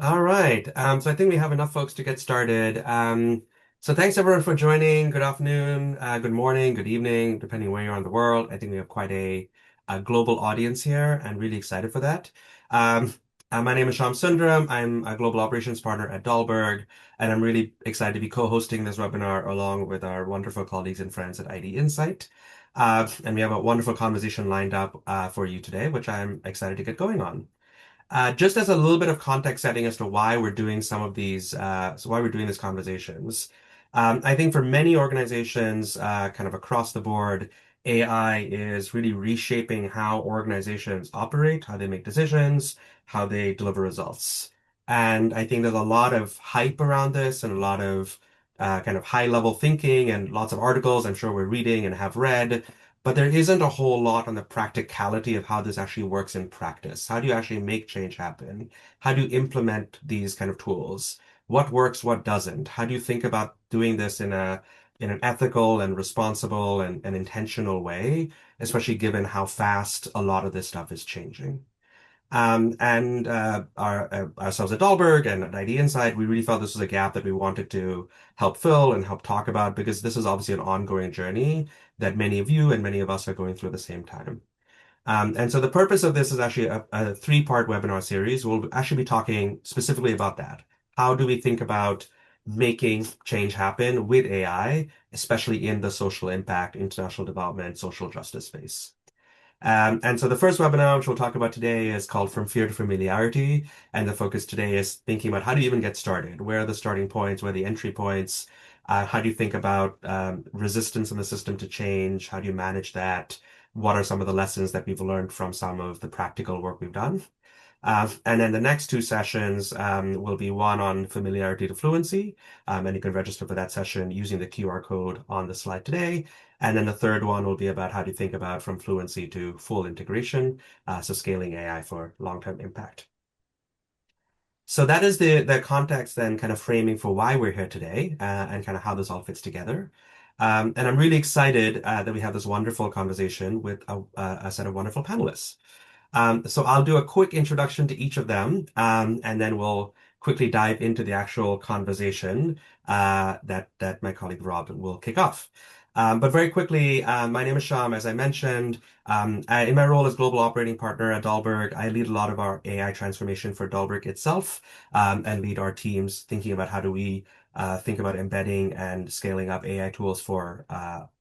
All right. So I think we have enough folks to get started. So thanks everyone for joining. Good afternoon, good morning, good evening, depending where you are in the world. I think we have quite a global audience here and really excited for that. Um, my name is Shyam Sundaram. I'm a global operations partner at Dalberg, and I'm really excited to be co-hosting this webinar along with our wonderful colleagues and friends at IDinsight. And we have a wonderful conversation lined up for you today, which I'm excited to get going on. Just as a little bit of context setting as to why we're doing some of these, so why we're doing these conversations. I think for many organizations, kind of across the board, AI is really reshaping how organizations operate, how they make decisions, how they deliver results. And I think there's a lot of hype around this and a lot of kind of high level thinking and lots of articles I'm sure we're reading and have read. But there isn't a whole lot on the practicality of how this actually works in practice. How do you actually make change happen? How do you implement these kind of tools? What works, what doesn't? How do you think about doing this in an ethical and responsible and intentional way, especially given how fast a lot of this stuff is changing? Ourselves at Dalberg and at IDinsight, we really felt this was a gap that we wanted to help fill and help talk about because this is obviously an ongoing journey that many of you and many of us are going through at the same time. And so the purpose of this is actually a three-part webinar series. We'll actually be talking specifically about that. How do we think about making change happen with AI, especially in the social impact, international development, social justice space? And so the first webinar, which we'll talk about today, is called From Fear to Familiarity. And the focus today is thinking about how do you even get started? Where are the starting points? Where are the entry points? How do you think about resistance in the system to change? How do you manage that? What are some of the lessons that we've learned from some of the practical work we've done? And then the next two sessions will be one on familiarity to fluency, and you can register for that session using the QR code on the slide today. And then the third one will be about how do you think about from fluency to full integration, so scaling AI for long-term impact. So that is the context then kind of framing for why we're here today and kind of how this all fits together. And I'm really excited that we have this wonderful conversation with a set of wonderful panelists. So I'll do a quick introduction to each of them, and then we'll quickly dive into the actual conversation that my colleague Rob will kick off. But very quickly, my name is Shyam, as I mentioned. In my role as global operating partner at Dalberg, I lead a lot of our AI transformation for Dalberg itself, and lead our teams thinking about how do we think about embedding and scaling up AI tools for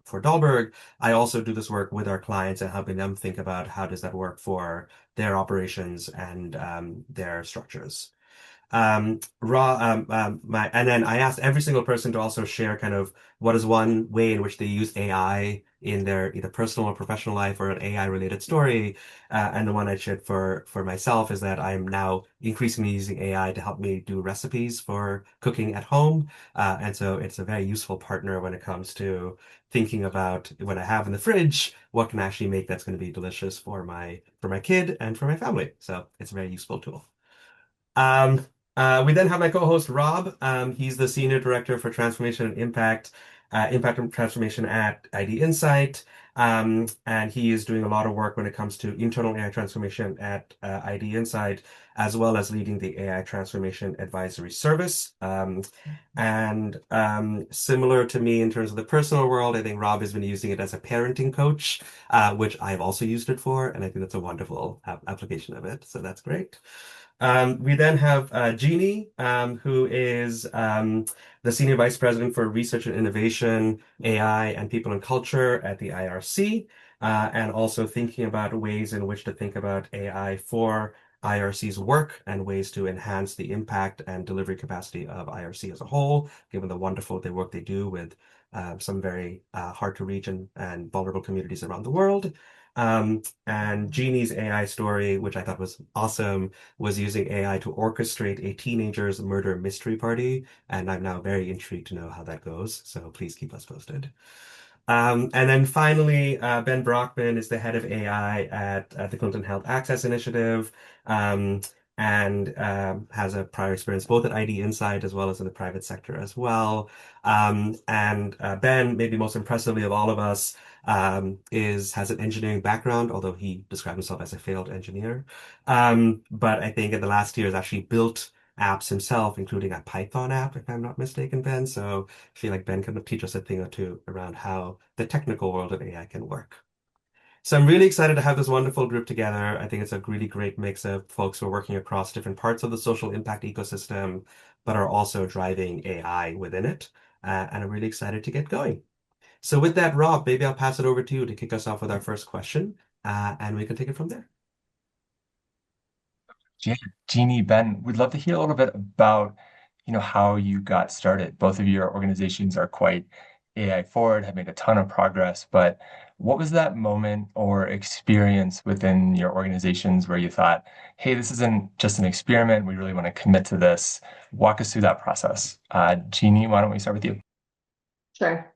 Dalberg. I also do this work with our clients and helping them think about how does that work for their operations and their structures. And then I asked every single person to also share kind of what is one way in which they use AI in their either personal or professional life or an AI related story. And the one I shared for myself is that I'm now increasingly using AI to help me do recipes for cooking at home. And so it's a very useful partner when it comes to thinking about what I have in the fridge, what can I actually make that's going to be delicious for my kid and for my family. So it's a very useful tool. Um, we then have my co-host Rob. He's the Senior Director for Transformation and Impact and Transformation at IDinsight. And he is doing a lot of work when it comes to internal AI transformation at IDinsight, as well as leading the AI Transformation Advisory Service. And similar to me in terms of the personal world, I think Rob has been using it as a parenting coach, which I've also used it for, and I think that's a wonderful application of it. So that's great. We then have Jeannie, who is the Senior Vice President for Research and Innovation, AI, and People and Culture at the IRC, and also thinking about ways in which to think about AI for IRC's work and ways to enhance the impact and delivery capacity of IRC as a whole, given the wonderful work they do with some very hard to reach and vulnerable communities around the world. And Jeannie's AI story, which I thought was awesome, was using AI to orchestrate a teenager's murder mystery party, and I'm now very intrigued to know how that goes. So please keep us posted. And then finally, Ben Brockman is the head of AI at the Clinton Health Access Initiative, and has a prior experience both at IDinsight as well as in the private sector as well. And Ben, maybe most impressively of all of us, has an engineering background, although he described himself as a failed engineer. But I think in the last year has actually built apps himself, including a Python app, if I'm not mistaken, Ben. So I feel like Ben can teach us a thing or two around how the technical world of AI can work. So I'm really excited to have this wonderful group together. I think it's a really great mix of folks who are working across different parts of the social impact ecosystem, but are also driving AI within it. And I'm really excited to get going. So with that, Rob, maybe I'll pass it over to you to kick us off with our first question, and we can take it from there. Yeah, Jeannie, Ben, we'd love to hear a little bit about, how you got started. Both of your organizations are quite AI forward, have made a ton of progress, but what was that moment or experience within your organizations where you thought, hey, this isn't just an experiment, we really want to commit to this. Walk us through that process. Jeannie, why don't we start with you? Sure.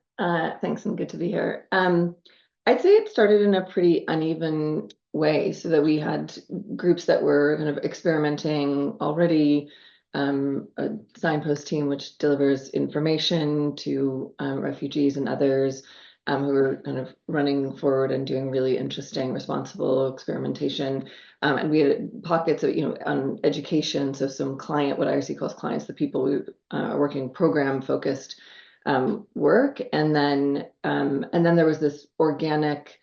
Thanks and good to be here. I'd say it started in a pretty uneven way, so that we had groups that were kind of experimenting already, a signpost team which delivers information to refugees and others, who are kind of running forward and doing really interesting, responsible experimentation. And we had pockets of, on education, so some client, what IRC calls clients, the people who are working program focused work, and then there was this organic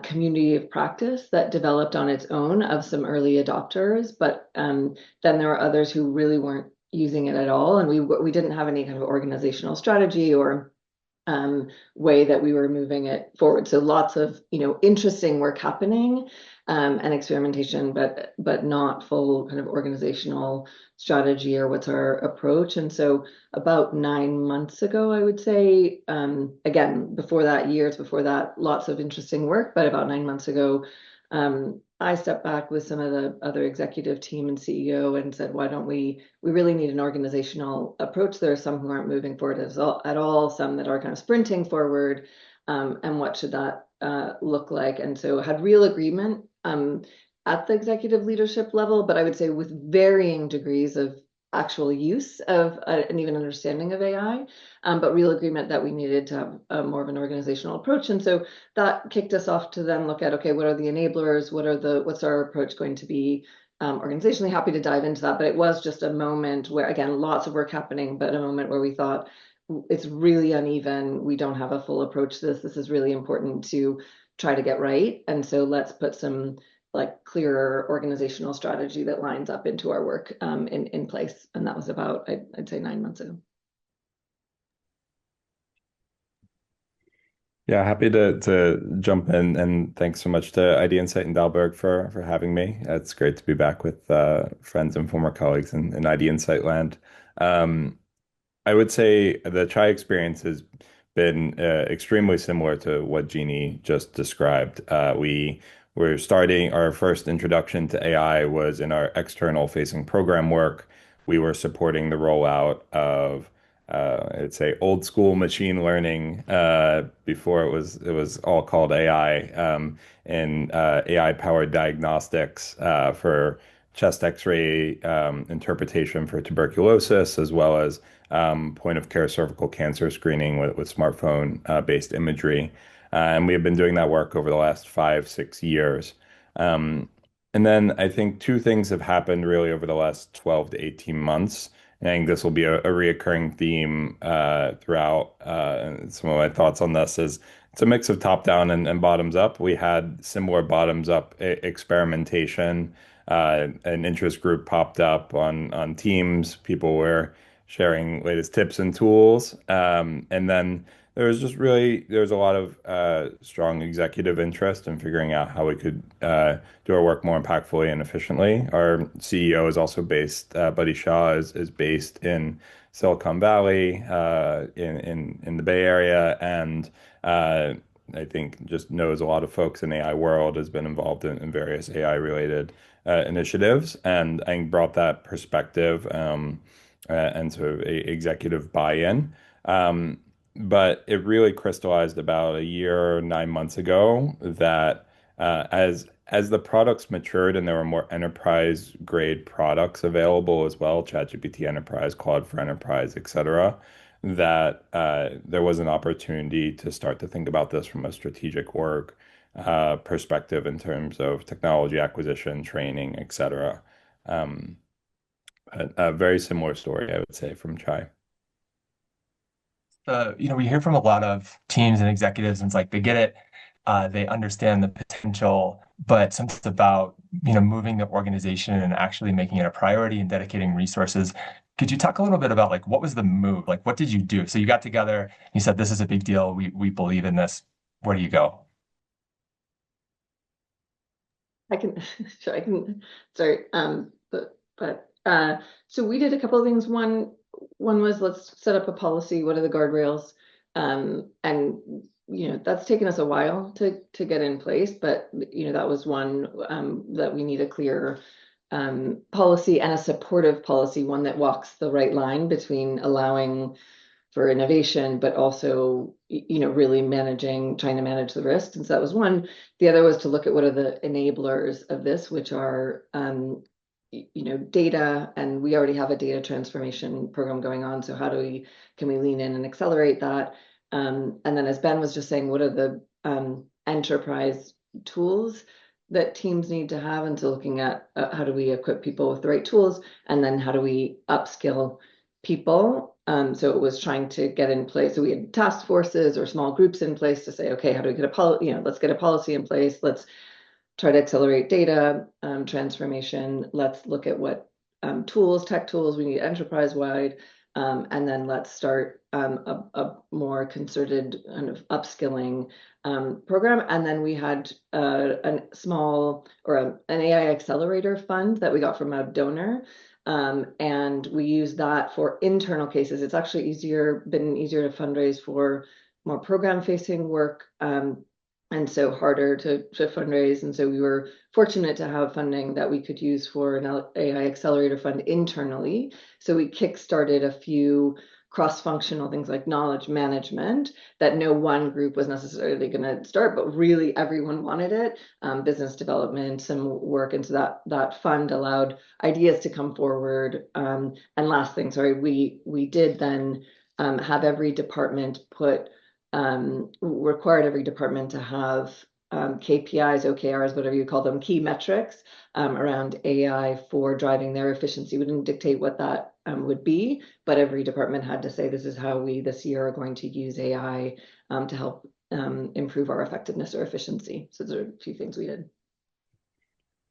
community of practice that developed on its own of some early adopters, but then there were others who really weren't using it at all, and we didn't have any kind of organizational strategy or way that we were moving it forward. So lots of interesting work happening, and experimentation, but not full kind of organizational strategy or what's our approach. And so about 9 months ago, I would say, again, before that, years before that, lots of interesting work, but about 9 months ago, I stepped back with some of the other executive team and CEO and said, why don't we really need an organizational approach. There are some who aren't moving forward at all, some that are kind of sprinting forward, and what should that look like? And so had real agreement at the executive leadership level, but I would say with varying degrees of actual use of and even understanding of AI, but real agreement that we needed to have more of an organizational approach. And so that kicked us off to then look at, okay, what are the enablers? What's our approach going to be? Organizationally happy to dive into that, but it was just a moment where, again, lots of work happening, but a moment where we thought it's really uneven. We don't have a full approach to this. This is really important to try to get right. And so let's put some like clearer organizational strategy that lines up into our work in place. And that was about, I'd say 9 months ago. Yeah, happy to jump in, and thanks so much to IDinsight and Dalberg for having me. It's great to be back with friends and former colleagues in IDinsight land. Um, I would say the try experience has been extremely similar to what Jeannie just described. We were starting our first introduction to AI was in our external facing program work. We were supporting the rollout of I'd say old school machine learning before it was all called AI, and AI powered diagnostics for chest X-ray interpretation for tuberculosis, as well as point of care cervical cancer screening with smartphone based imagery. And we have been doing that work over the last 5, 6 years. Um, and then I think two things have happened really over the last 12 to 18 months. I think this will be a reoccurring theme throughout. And some of my thoughts on this is it's a mix of top down and bottoms up. We had similar bottoms up experimentation. An interest group popped up on Teams. People were sharing latest tips and tools. And then there was a lot of strong executive interest in figuring out how we could do our work more impactfully and efficiently. Our CEO is also based, Buddy Shaw is based in Silicon Valley, in the Bay Area, and I think just knows a lot of folks in the AI world, has been involved in various AI related initiatives, and I think brought that perspective and sort of executive buy-in. Um, but it really crystallized about a year, 9 months ago that as the products matured and there were more enterprise grade products available as well, ChatGPT Enterprise, Claude for Enterprise, etc., that there was an opportunity to start to think about this from a strategic org perspective in terms of technology acquisition, training, etc. Um, But a very similar story, I would say, from Chai. We hear from a lot of teams and executives, and it's like they get it, they understand the potential, but something about, moving the organization and actually making it a priority and dedicating resources. Could you talk a little bit about like what was the move? Like what did you do? So you got together, you said this is a big deal. We believe in this. Where do you go? I can, sure, I can start. So we did a couple of things. One was let's set up a policy. What are the guardrails? And that's taken us a while to get in place, but that was one that we need a clear policy and a supportive policy, one that walks the right line between allowing for innovation, but also, really trying to manage the risks. And so that was one. The other was to look at what are the enablers of this, which are, data, and we already have a data transformation program going on. So can we lean in and accelerate that? And then as Ben was just saying, what are the enterprise tools that teams need to have? And so looking at how do we equip people with the right tools, and then how do we upskill people? So it was trying to get in place. So we had task forces or small groups in place to say, okay, how do we get a policy? Let's get a policy in place. Let's try to accelerate data transformation. Let's look at what tech tools we need enterprise-wide. And then let's start a more concerted kind of upskilling program. And then we had a small or an AI accelerator fund that we got from a donor. And we use that for internal cases. It's actually been easier to fundraise for more program facing work. And so harder to fundraise. And so we were fortunate to have funding that we could use for an AI accelerator fund internally. So we kickstarted a few cross-functional things like knowledge management that no one group was necessarily going to start, but really everyone wanted it. Business development, some work into that fund allowed ideas to come forward. And last thing, sorry, we did then have every department required every department to have KPIs, OKRs, whatever you call them, key metrics around AI for driving their efficiency. We didn't dictate what that would be, but every department had to say, this is how we this year are going to use AI to help improve our effectiveness or efficiency. So those are a few things we did.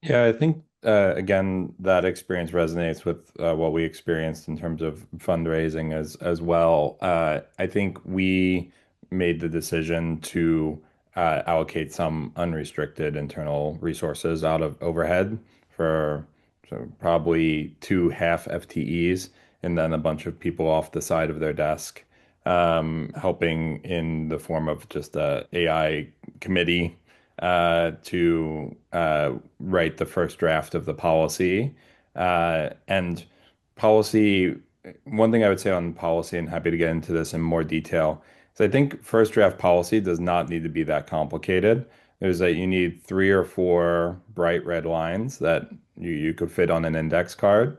Yeah, I think again that experience resonates with what we experienced in terms of fundraising as well. I think we made the decision to allocate some unrestricted internal resources out of overhead for probably two half FTEs and then a bunch of people off the side of their desk, helping in the form of just a AI committee to write the first draft of the policy. And policy, one thing I would say on policy, and happy to get into this in more detail, is I think first draft policy does not need to be that complicated. There's that you need three or four bright red lines that you could fit on an index card.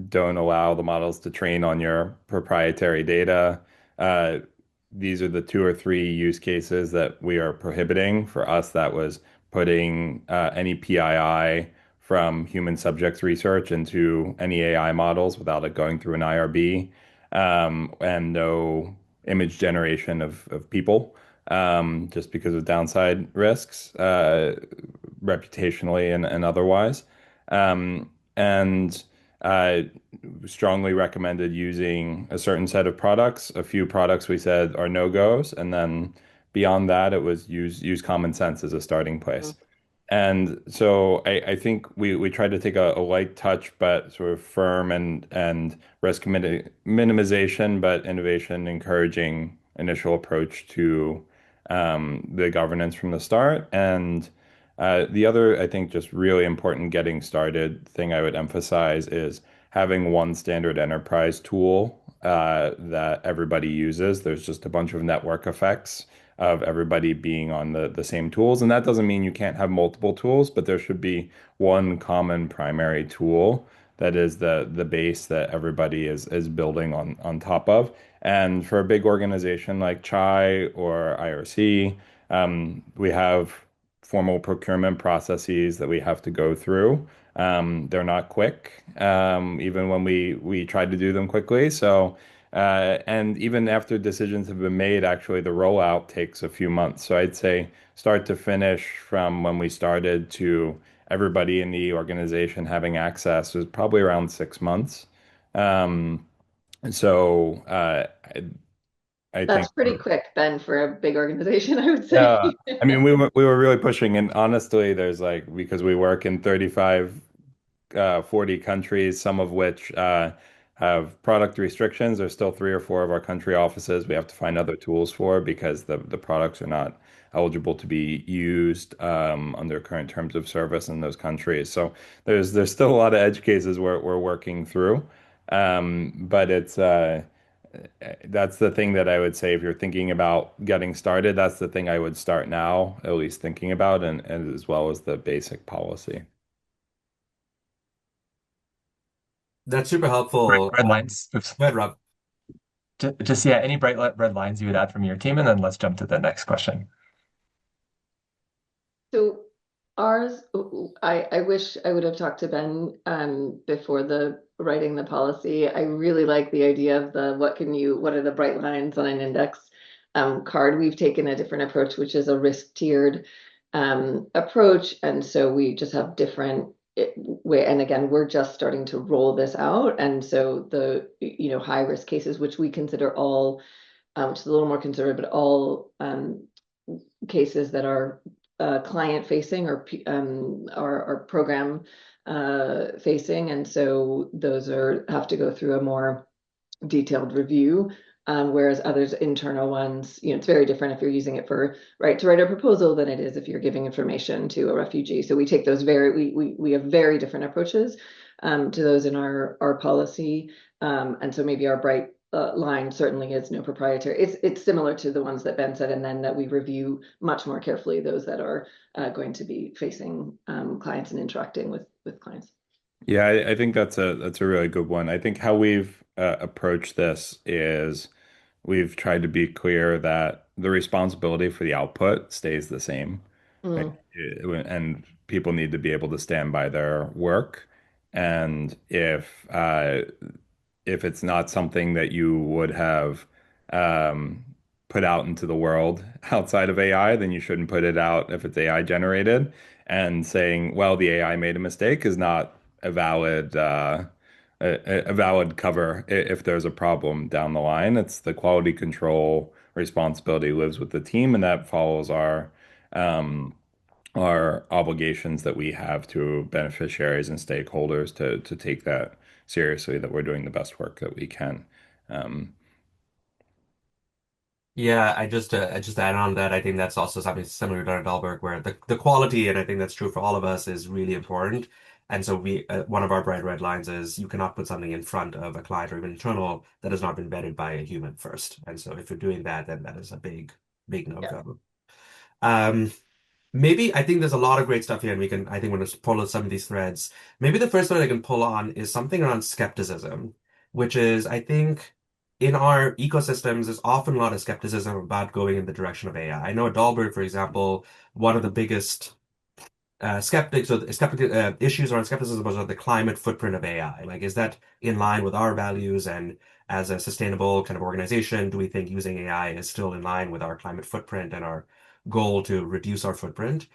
Don't allow the models to train on your proprietary data. Uh, these are the two or three use cases that we are prohibiting. For us, that was putting any PII from human subjects research into any AI models without it going through an IRB, and no image generation of people, just because of downside risks, reputationally and otherwise. And uh, strongly recommended using a certain set of products. A few products we said are no-goes, and then beyond that, it was use common sense as a starting place. And so I think we tried to take a light touch, but sort of firm and minimization, but innovation encouraging initial approach to the governance from the start. And the other, I think, just really important getting started thing I would emphasize is having one standard enterprise tool that everybody uses. There's just a bunch of network effects of everybody being on the same tools. And that doesn't mean you can't have multiple tools, but there should be one common primary tool that is the base that everybody is building on top of. And for a big organization like Chai or IRC, we have formal procurement processes that we have to go through. They're not quick, even when we try to do them quickly. So, and even after decisions have been made, actually the rollout takes a few months. So I'd say start to finish from when we started to everybody in the organization having access was probably around 6 months. Um, so I think. That's pretty quick, Ben, for a big organization, I would say. Yeah. I mean, we were really pushing, and honestly, there's like because we work in 35, 40 countries, some of which have product restrictions. There's still three or four of our country offices we have to find other tools for because the products are not eligible to be used under current terms of service in those countries. So there's still a lot of edge cases we're working through. But it's that's the thing that I would say if you're thinking about getting started, that's the thing I would start now, at least thinking about, and as well as the basic policy. That's super Red, helpful. red lines. Oops. Go ahead, Rob. Just yeah, any bright red lines you would add from your team, and then let's jump to the next question. So ours, I wish I would have talked to Ben before the writing the policy. I really like the idea of the what are the bright lines on an index card. We've taken a different approach, which is a risk tiered approach, and so we just have different way. And again, we're just starting to roll this out, and so the high risk cases, which we consider all, which is a little more conservative, but all cases that are client facing or are program facing, and so those have to go through a more detailed review. Whereas others, internal ones, it's very different if you're using it for to write a proposal than it is if you're giving information to a refugee. So we take those we have very different approaches to those in our policy. And so maybe our bright line certainly is no proprietary. It's similar to the ones that Ben said, and then that we review much more carefully those that are going to be facing clients and interacting with clients. Yeah, I think that's a really good one. I think how we've approached this is we've tried to be clear that the responsibility for the output stays the same, right? Mm. And people need to be able to stand by their work. And if it's not something that you would have um, put out into the world outside of AI, then you shouldn't put it out if it's AI generated. And saying, well, the AI made a mistake is not a valid a valid cover if there's a problem down the line. It's the quality control responsibility lives with the team, and that follows um, our obligations that we have to beneficiaries and stakeholders to take that seriously, that we're doing the best work that we can. Um, Yeah, I just add on that I think that's also something similar to Dalberg, where the quality, and I think that's true for all of us, is really important. And so we one of our bright red lines is you cannot put something in front of a client or even internal that has not been vetted by a human first. And so if you're doing that, then that is a big Yeah. no-go. Um, Maybe I think there's a lot of great stuff here, and I think we're going to pull on some of these threads. Maybe the first one I can pull on is something around skepticism, which is, I think, in our ecosystems, there's often a lot of skepticism about going in the direction of AI. I know at Dahlberg, for example, one of the biggest skeptic issues around skepticism was the climate footprint of AI. Like, is that in line with our values? And as a sustainable kind of organization, do we think using AI is still in line with our climate footprint and our goal to reduce our footprint?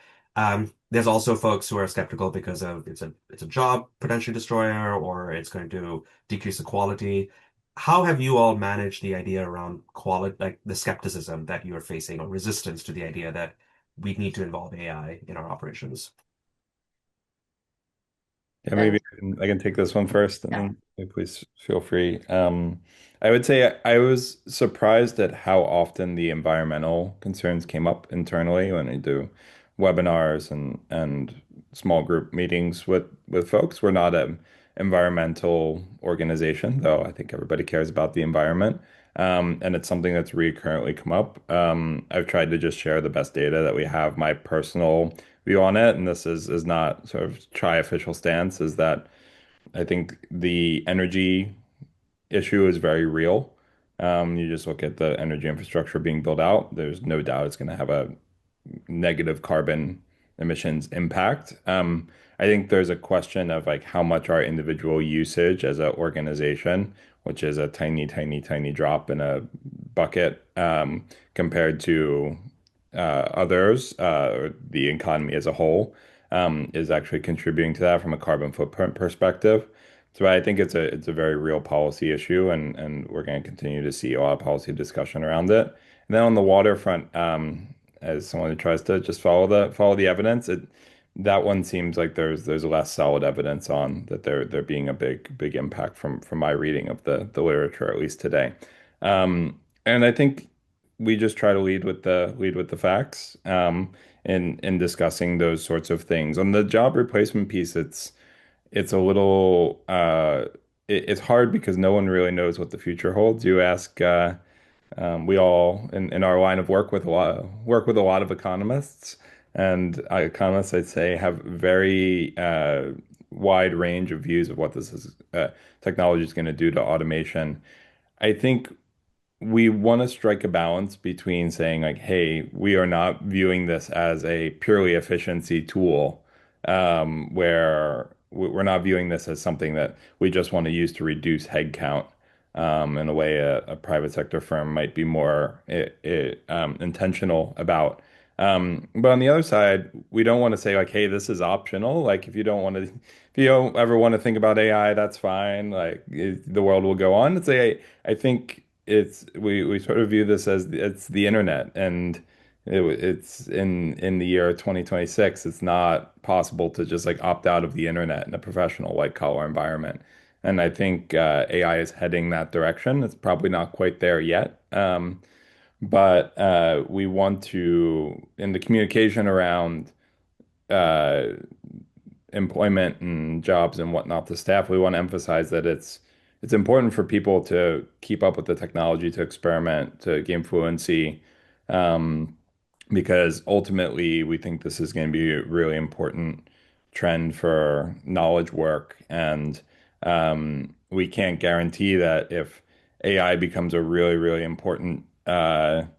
There's also folks who are skeptical because of it's a job potentially destroyer or it's going to decrease the quality. How have you all managed the idea around quality, like the skepticism that you're facing or resistance to the idea that we need to involve AI in our operations? Yeah, maybe And I can take this one first, and yeah. then please feel free. I would say I was surprised at how often the environmental concerns came up internally when I do webinars and small group meetings with folks. We're not an environmental organization, though I think everybody cares about the environment. And it's something that's recurrently come up. I've tried to just share the best data that we have. My personal view on it, and this is not sort of tri-official stance, is that I think the energy issue is very real. You just look at the energy infrastructure being built out. There's no doubt it's going to have a negative carbon emissions impact. I think there's a question of like how much our individual usage as an organization, which is a tiny, tiny, tiny drop in a bucket, compared to others, or the economy as a whole, is actually contributing to that from a carbon footprint perspective. So I think it's a very real policy issue, and we're going to continue to see a lot of policy discussion around it. And then on the waterfront, as someone who tries to just follow the evidence, that one seems like there's less solid evidence on that there being a big impact from my reading of the literature, at least today. And I think we just try to lead with the facts, in discussing those sorts of things. On the job replacement piece, it's a little it's hard because no one really knows what the future holds. You ask we all in our line of work with a lot of economists, and economists, I'd say, have very wide range of views of what technology is going to do to automation. I think we want to strike a balance between saying like, hey, we are not viewing this as a purely efficiency tool, where we're not viewing this as something that we just want to use to reduce headcount, in a way a private sector firm might be more intentional about. But on the other side, we don't want to say like, hey, this is optional. Like, if you don't ever want to think about AI, that's fine. Like, the world will go on. I think we sort of view this as it's the internet, and it's in the year 2026. It's not possible to just like opt out of the internet in a professional white collar environment. And I think AI is heading that direction. It's probably not quite there yet. But we want to, in the communication around uh, employment and jobs and whatnot to staff, we want to emphasize that it's important for people to keep up with the technology, to experiment, to gain fluency, um, because ultimately we think this is going to be a really important trend for knowledge work. And we can't guarantee that if AI becomes a really, really important part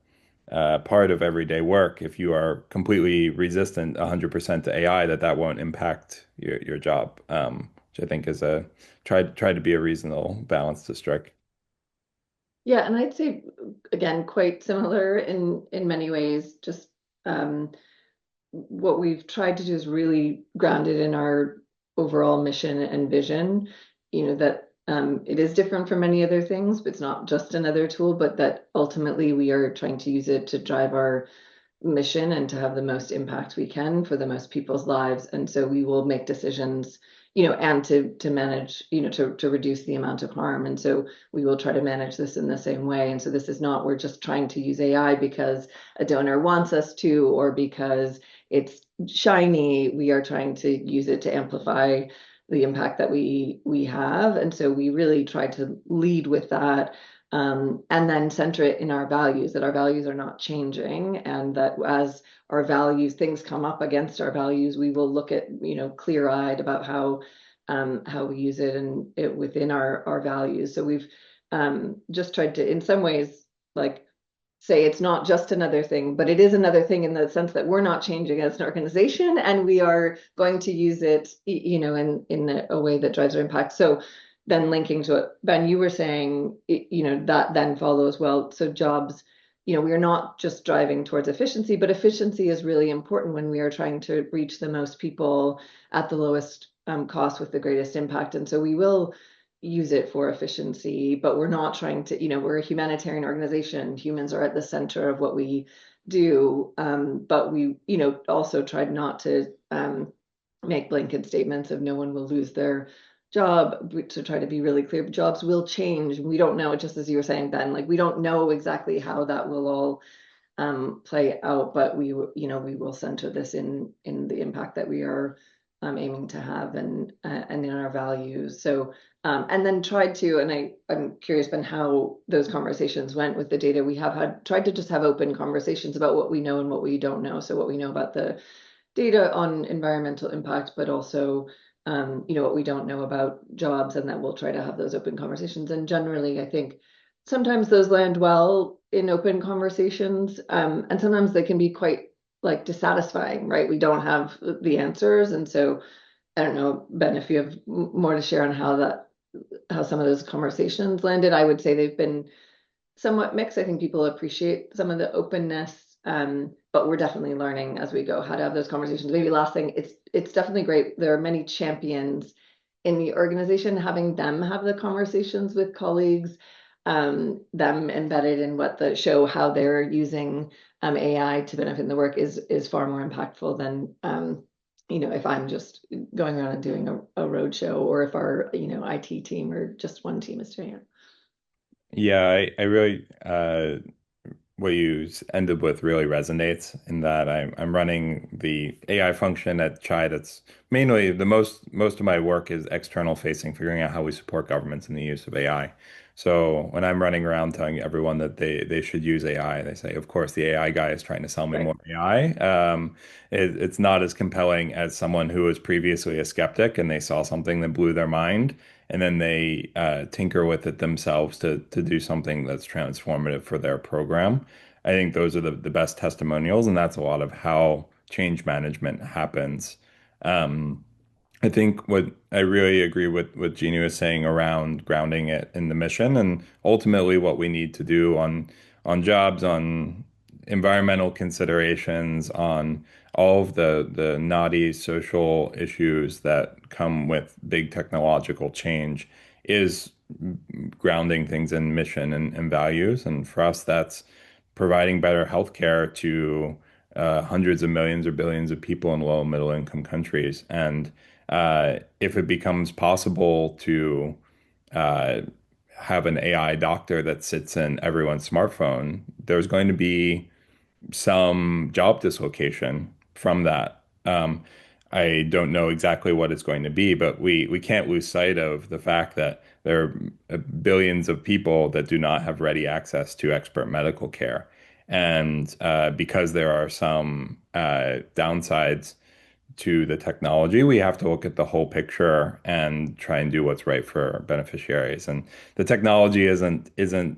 of everyday work, if you are completely resistant 100% to AI, that won't impact your job, which I think is try to be a reasonable balance to strike. Yeah, and I'd say again, quite similar in many ways. Just what we've tried to do is really grounded in our overall mission and vision. That it is different from many other things, but it's not just another tool, but that ultimately we are trying to use it to drive our mission and to have the most impact we can for the most people's lives. And so we will make decisions, and to manage, to reduce the amount of harm. And so we will try to manage this in the same way. And so this is not, we're just trying to use AI because a donor wants us to, or because it's shiny. We are trying to use it to amplify the impact that we have. And so we really try to lead with that, and then center it in our values, that our values are not changing, and that as our values, things come up against our values, we will look at, clear-eyed about how we use it and it within our values. So we've just tried to, in some ways, like say it's not just another thing, but it is another thing in the sense that we're not changing as an organization, and we are going to use it, in a way that drives our impact. So then linking to it, Ben, you were saying, that then follows, well, so jobs, we are not just driving towards efficiency, but efficiency is really important when we are trying to reach the most people at the lowest cost with the greatest impact. And so we will use it for efficiency, but we're not trying to, we're a humanitarian organization. Humans are at the center of what we do. But we, also tried not to make blanket statements of no one will lose their job, to try to be really clear. Jobs will change. We don't know, just as you were saying, Ben, like we don't know exactly how that will all play out, but we will center this in the impact that we are aiming to have, and in our values. So and then tried to, and I'm curious, Ben, how those conversations went with the data. We have tried to just have open conversations about what we know and what we don't know. So what we know about the data on environmental impact, but also what we don't know about jobs, and that we'll try to have those open conversations. And generally, I think sometimes those land well in open conversations, and sometimes they can be quite like dissatisfying, right? We don't have the answers. And so I don't know, Ben, if you have more to share on how some of those conversations landed. I would say they've been somewhat mixed. I think people appreciate some of the openness, but we're definitely learning as we go how to have those conversations. Maybe last thing, it's definitely great. There are many champions in the organization, having them have the conversations with colleagues, them embedded in what the show how they're using AI to benefit in the work is far more impactful than if I'm just going around and doing a road show, or if our IT team or just one team is doing it. Yeah, I really what you ended with really resonates in that I'm running the AI function at Chai. That's mainly the most of my work is external facing, figuring out how we support governments in the use of AI. So when I'm running around telling everyone that they should use AI, they say, of course, the AI guy is trying to sell me Right. more AI. It's not as compelling as someone who was previously a skeptic and they saw something that blew their mind, and then they tinker with it themselves to do something that's transformative for their program. I think those are the best testimonials, and that's a lot of how change management happens. Um, I think what I really agree with what Jeannie was saying around grounding it in the mission, and ultimately what we need to do on jobs, on environmental considerations, on all of the knotty social issues that come with big technological change is grounding things in mission and values. And for us, that's providing better healthcare to hundreds of millions or billions of people in low and middle income countries. And if it becomes possible to uh, have an AI doctor that sits in everyone's smartphone, there's going to be some job dislocation from that. I don't know exactly what it's going to be, but we can't lose sight of the fact that there are billions of people that do not have ready access to expert medical care. And because there are some downsides to the technology, we have to look at the whole picture and try and do what's right for beneficiaries. And the technology isn't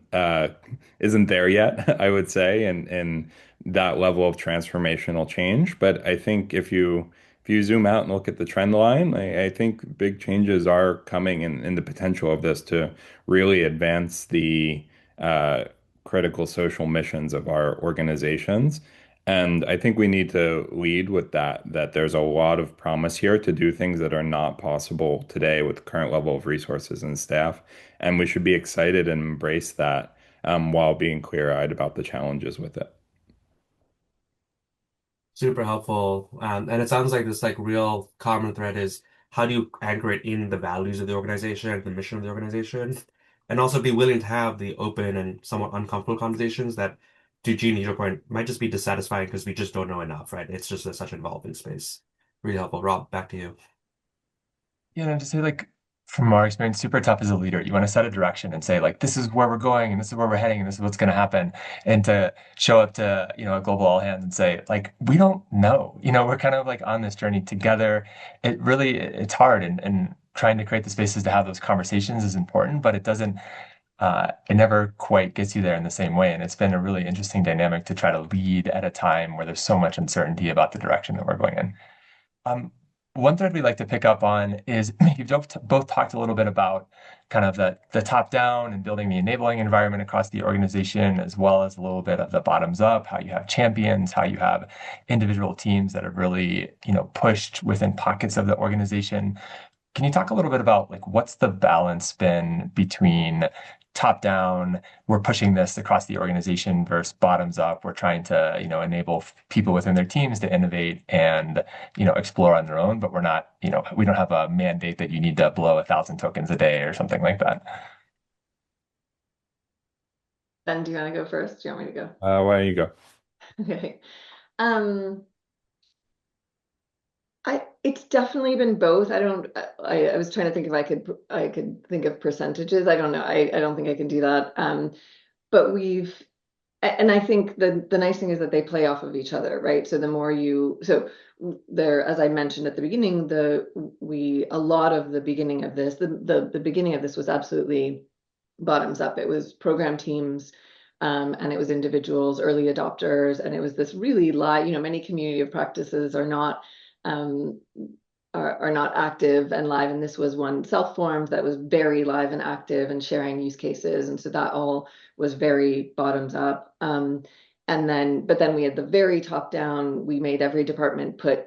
there yet, I would say, and that level of transformational change. But I think if you zoom out and look at the trend line, I think big changes are coming, and the potential of this to really advance the uh, critical social missions of our organizations. And I think we need to lead with that there's a lot of promise here to do things that are not possible today with the current level of resources and staff. And we should be excited and embrace that while being clear-eyed about the challenges with it. Super helpful. And it sounds like this like real common thread is how do you anchor it in the values of the organization, the mission of the organization, and also be willing to have the open and somewhat uncomfortable conversations that, to Jeannie, your point, might just be dissatisfying because we just don't know enough, right? It's just such an evolving space. Really helpful. Rob, back to you. Yeah, and to say like from our experience, super tough as a leader. You want to set a direction and say like this is where we're going and this is where we're heading and this is what's going to happen. And to show up to, a global all hands and say like we don't know. We're kind of like on this journey together. It's hard, and trying to create the spaces to have those conversations is important, but it never quite gets you there in the same way. And it's been a really interesting dynamic to try to lead at a time where there's so much uncertainty about the direction that we're going in. Um, One thread we like to pick up on is you've both talked a little bit about kind of the top down and building the enabling environment across the organization, as well as a little bit of the bottoms up, how you have champions, how you have individual teams that have really, pushed within pockets of the organization. Can you talk a little bit about like what's the balance been between top down, we're pushing this across the organization versus bottoms up, we're trying to, enable people within their teams to innovate and, explore on their own, but we're not, we don't have a mandate that you need to blow 1,000 tokens a day or something like that. Ben, do you want to go first? Do you want me to go? Why don't you go? Okay. Um, it's definitely been both. I was trying to think if I could think of percentages. I don't know. I don't think I can do that. But and I think the nice thing is that they play off of each other, right? So the more so there, as I mentioned at the beginning, a lot of the beginning of this, the beginning of this was absolutely bottoms up. It was program teams and it was individuals, early adopters, and it was this really live, many community of practices um, are not active and live, and this was one self-formed that was very live and active and sharing use cases, and so that all was very bottoms up. But then we had the very top down. We made every department put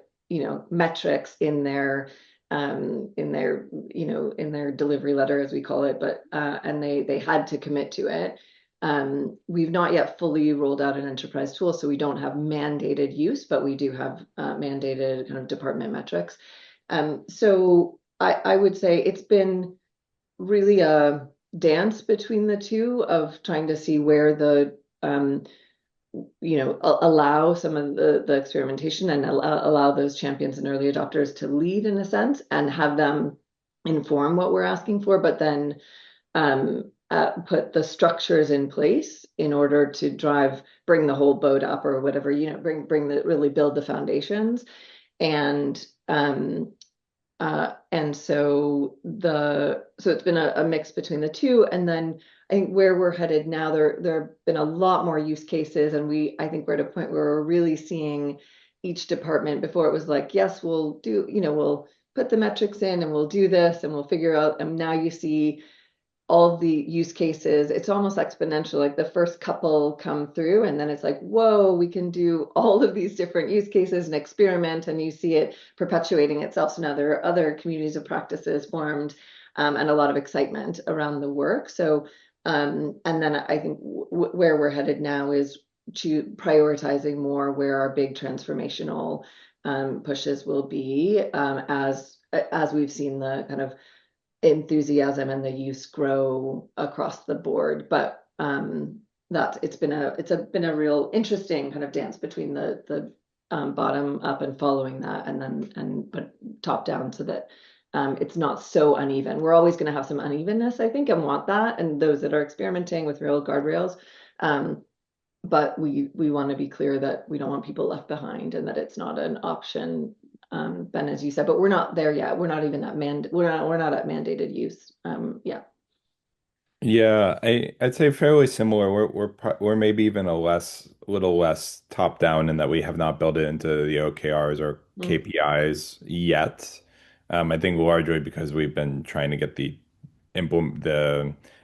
metrics in their delivery letter, as we call it, but and they had to commit to it. We've not yet fully rolled out an enterprise tool, so we don't have mandated use, but we do have mandated kind of department metrics. So I would say it's been really a dance between the two of trying to see where allow some of the experimentation and allow those champions and early adopters to lead in a sense and have them inform what we're asking for, but then put the structures in place in order to bring the whole boat up or whatever, really build the foundations. And so it's been a mix between the two. And then I think where we're headed now, there have been a lot more use cases, and I think we're at a point where we're really seeing each department. Before it was like, yes, we'll put the metrics in and we'll do this and we'll figure out. And now you see all the use cases, it's almost exponential. Like the first couple come through and then it's like, whoa, we can do all of these different use cases and experiment, and you see it perpetuating itself. So now there are other communities of practices formed, and a lot of excitement around the work. So and then I think where we're headed now is to prioritizing more where our big transformational pushes will be, as we've seen the kind of enthusiasm and the use grow across the board. But it's been a real interesting kind of dance between the bottom up and following that, but top down, so that it's not so uneven. We're always going to have some unevenness, I think, and want that, and those that are experimenting with real guardrails. But we want to be clear that we don't want people left behind and that it's not an option, Ben, as you said, but we're not there yet. We're not even at we're not at mandated use. Yeah. Yeah, I'd say fairly similar. We're maybe even little less top down in that we have not built it into the OKRs or Mm. KPIs yet. I think largely because we've been trying to get the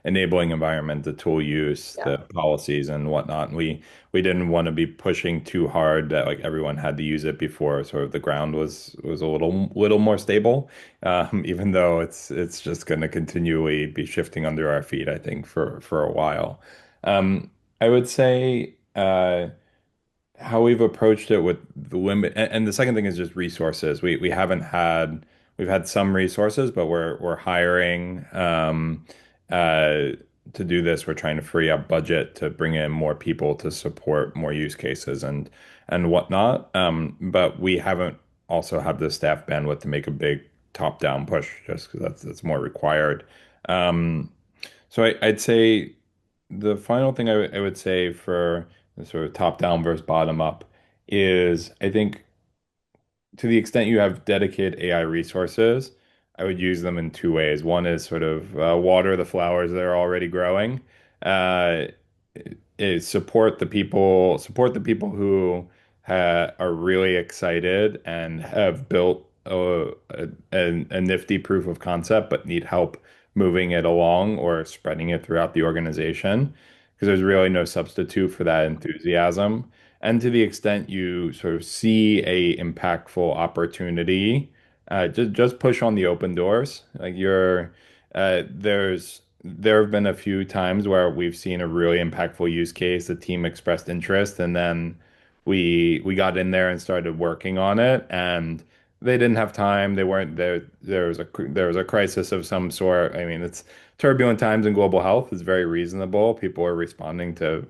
enabling environment, the tool use, Yeah. the policies and whatnot. And we didn't want to be pushing too hard that like everyone had to use it before sort of the ground was a little more stable. Even though it's just going to continually be shifting under our feet, I think for a while. I would say how we've approached it with the limit, and the second thing is just resources. We've had some resources, but we're hiring to do this. We're trying to free up budget to bring in more people to support more use cases and whatnot. But we haven't also have the staff bandwidth to make a big top-down push just because that's more required. Um, so I'd say the final thing I would say for the sort of top down versus bottom up is I think to the extent you have dedicated AI resources, I would use them in two ways. One is sort of water the flowers that are already growing. Uh, is support the people who are really excited and have built a nifty proof of concept, but need help moving it along or spreading it throughout the organization, because there's really no substitute for that enthusiasm. And to the extent you sort of see a impactful opportunity, just push on the open doors. Like there have been a few times where we've seen a really impactful use case, the team expressed interest, and then we got in there and started working on it, and they didn't have time. They weren't there. There was a crisis of some sort. I mean, it's turbulent times in global health. It's very reasonable. People are responding to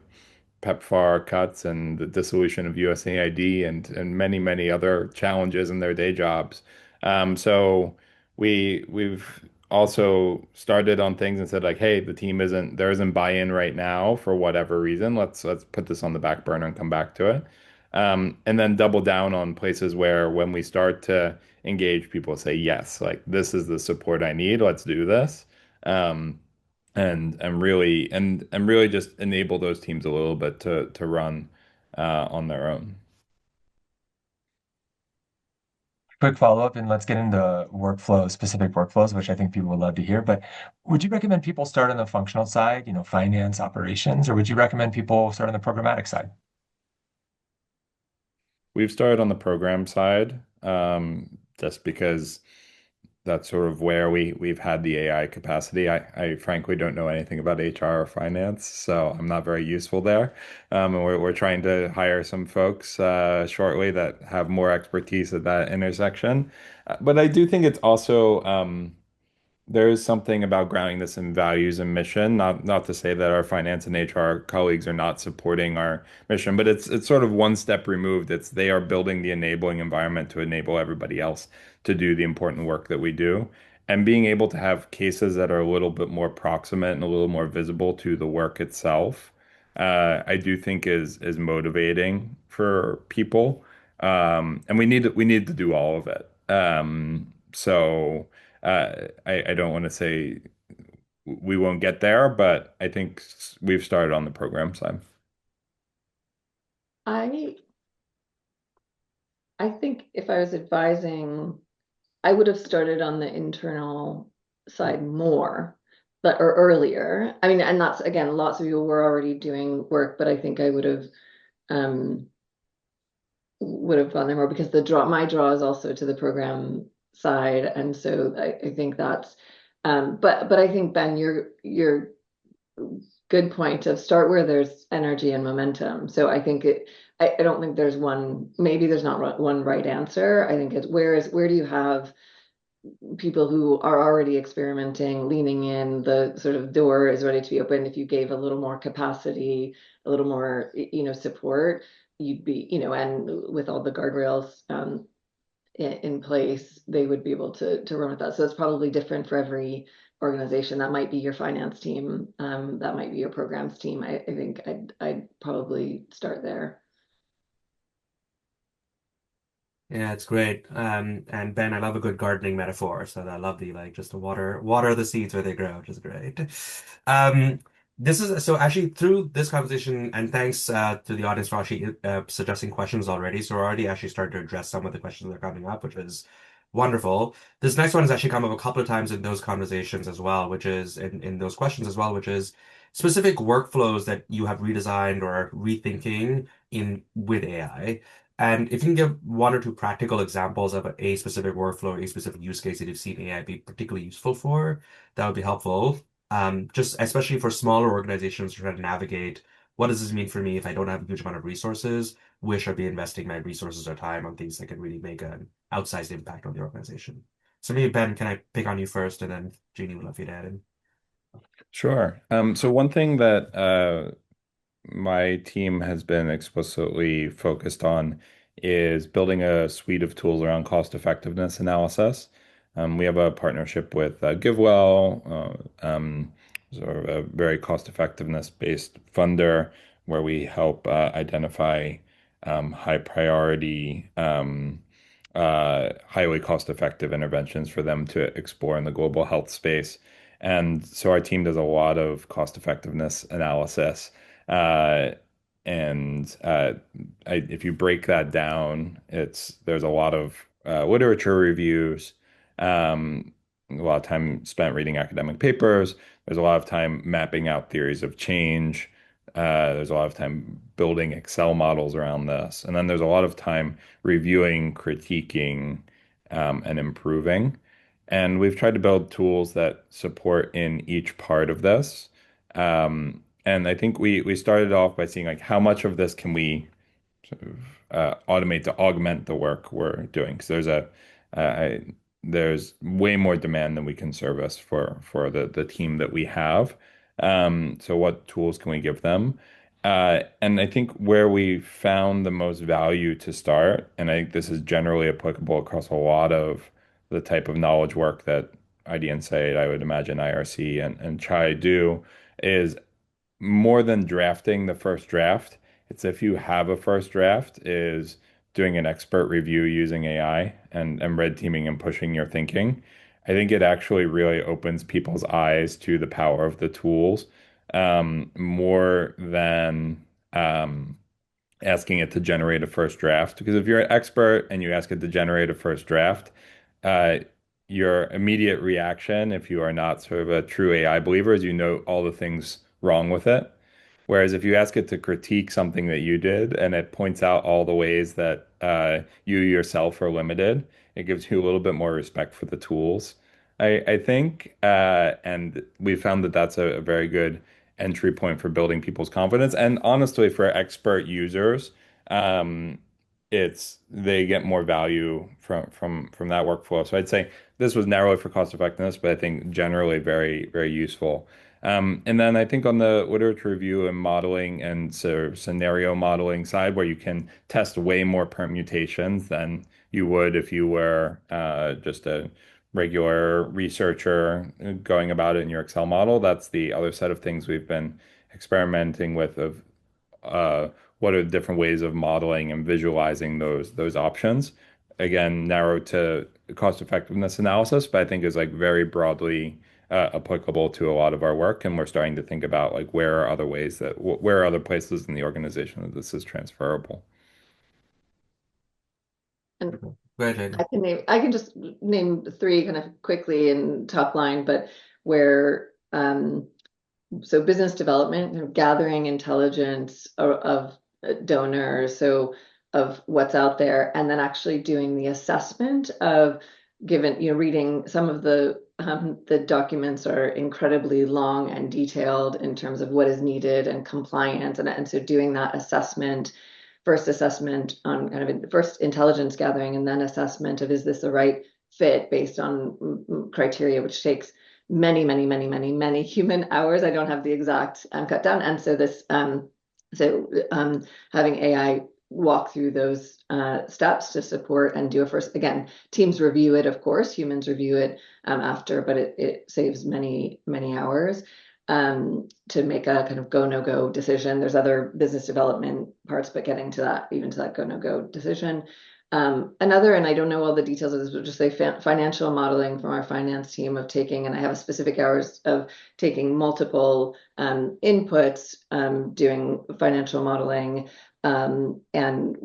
PEPFAR cuts and the dissolution of USAID and many, many other challenges in their day jobs. So we've also started on things and said like, hey, there isn't buy-in right now for whatever reason. Let's put this on the back burner and come back to it. And then double down on places where when we start to engage, people say, yes, like this is the support I need. Let's do this. Um, and really just enable those teams a little bit to run on their own. Quick follow-up, and let's get into workflow, specific workflows, which I think people would love to hear. But would you recommend people start on the functional side, finance, operations, or would you recommend people start on the programmatic side? We've started on the program side, just because that's sort of where we've had the AI capacity. I frankly don't know anything about HR or finance, so I'm not very useful there. And we're trying to hire some folks shortly that have more expertise at that intersection. But I do think it's also there is something about grounding this in values and mission. Not to say that our finance and HR colleagues are not supporting our mission, but it's sort of one step removed. It's they are building the enabling environment to enable everybody else to do the important work that we do. And being able to have cases that are a little bit more proximate and a little more visible to the work itself, I do think is motivating for people. And we need to do all of it. I don't want to say we won't get there, but I think we've started on the program side. I I think if I was advising, I would have started on the internal side more, but or earlier. I mean, and that's again, lots of people were already doing work, but I think I um would have gone there more because my draw is also to the program side, and so I think that's but I think Ben, your good point of start where there's energy and momentum. So I think I don't think there's one, maybe there's not one right answer. I think it's where do you have people who are already experimenting, leaning in, the sort of door is ready to be open. If you gave a little more capacity, a little more, support, you'd be, and with all the guardrails in place, they would be able to run with that. So it's probably different for every organization. That might be your finance team. That might be your programs team. I think I'd probably start there. Yeah, it's great. And Ben, I love a good gardening metaphor. So I love the like just to water the seeds where they grow, which is great. Um, this is so actually through this conversation, and thanks to the audience for actually suggesting questions already. So we're already actually starting to address some of the questions that are coming up, which is wonderful. This next one has actually come up a couple of times in those conversations as well, which is in those questions as well, which is specific workflows that you have redesigned or rethinking in with AI. And if you can give one or two practical examples of a specific workflow, a specific use case that you've seen AI be particularly useful for, that would be helpful. Just especially for smaller organizations trying to navigate what does this mean for me if I don't have a huge amount of resources? Where should I be investing my resources or time on things that can really make an outsized impact on the organization? So maybe Ben, can I pick on you first, and then Jeannie would love you to add in. Sure. So one thing that my team has been explicitly focused on is building a suite of tools around cost effectiveness analysis. We have a partnership with GiveWell, sort of a very cost effectiveness based funder where we help identify high priority, highly cost effective interventions for them to explore in the global health space. And so our team does a lot of cost effectiveness analysis. Uh, if you break that down, there's a lot of literature reviews, a lot of time spent reading academic papers. There's a lot of time mapping out theories of change. There's a lot of time building Excel models around this, and then there's a lot of time reviewing, critiquing, and improving. And we've tried to build tools that support in each part of this. And I think we started off by seeing like how much of this can we sort of automate to augment the work we're doing. Because uh, I, there's way more demand than we can service for the team that we have. So what tools can we give them? And I think where we found the most value to start, and I think this is generally applicable across a lot of the type of knowledge work that IDinsight, I would imagine IRC and Chai do, is more than drafting the first draft. It's if you have a first draft, is doing an expert review using AI and red teaming and pushing your thinking. I think it actually really opens people's eyes to the power of the tools, more than asking it to generate a first draft. Because if you're an expert and you ask it to generate a first draft, uh, your immediate reaction, if you are not sort of a true AI believer, is you know all the things wrong with it. Whereas if you ask it to critique something that you did and it points out all the ways that you yourself are limited, it gives you a little bit more respect for the tools. I think, and we found that that's a very good entry point for building people's confidence. And honestly, for expert users, um, it's they get more value from that workflow. So I'd say this was narrowly for cost effectiveness, but I think generally very, very useful. And then I think on the literature review and modeling and sort of scenario modeling side, where you can test way more permutations than you would if you were just a regular researcher going about it in your Excel model. That's the other set of things we've been experimenting with of uh, what are the different ways of modeling and visualizing those options. Again, narrowed to cost effectiveness analysis, but I think is like very broadly applicable to a lot of our work. And we're starting to think about like where are other ways that where are other places in the organization that this is transferable. And Go ahead, Jane. I can just name three kind of quickly in top line, but where so business development, kind of gathering intelligence of donors, so of what's out there, and then actually doing the assessment of given, reading some of the documents are incredibly long and detailed in terms of what is needed and compliance, and so doing that assessment, first assessment on kind of first intelligence gathering, and then assessment of is this the right fit based on criteria, which takes many human hours. I don't have the exact cut down. And so having AI walk through those steps to support and do a first, again, teams review it, of course, humans review it after, but it saves many hours to make a kind of go, no go decision. There's other business development parts, but getting to that, even to that go, no go decision. Another, and I don't know all the details of this, but just say financial modeling from our finance team of taking, and I have a specific hours of taking multiple inputs, doing financial modeling, and